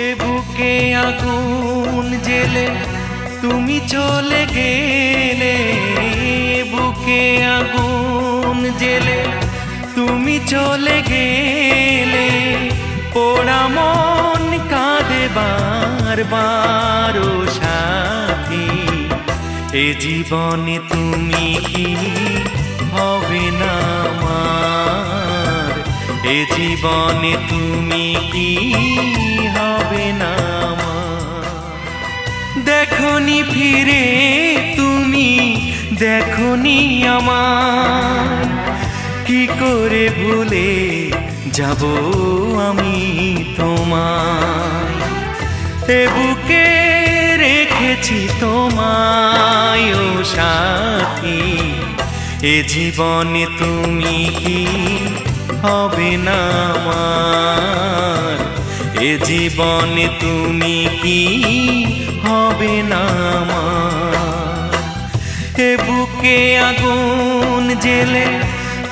এ বুকে আগুন জেলে তুমি চলে গেলে, বুকে আগুন জেলে তুমি চলে গেলে, পোড়া মন কাঁদে বারবার ও সাথী। এ জীবনে তুমি কি হবে না আমার, এ জীবনে তুমি কি হবে না আমার। দেখনি ফিরে তুমি, দেখনি আমার, কি করে ভুলে যাব আমি তোমায়। এ বুকে রেখেছি তোমায় ও সাথী, এ জীবনে তুমি কি হবে না আমার, এ জীবনে তুমি কি হবে না আমার। এ বুকে আগুন জেলে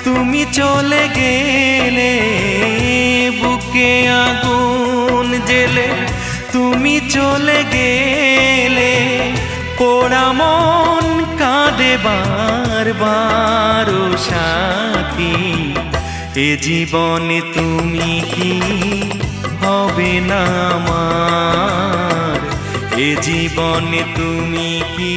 তুমি চলে গেলে, বুকে আগুন জেলে তুমি চলে গেলে, পোড়া মন কাঁদে বারবার ও সাথী। এ জীবনে তুমি কি হবে না আমার, এ জীবনে তুমি কি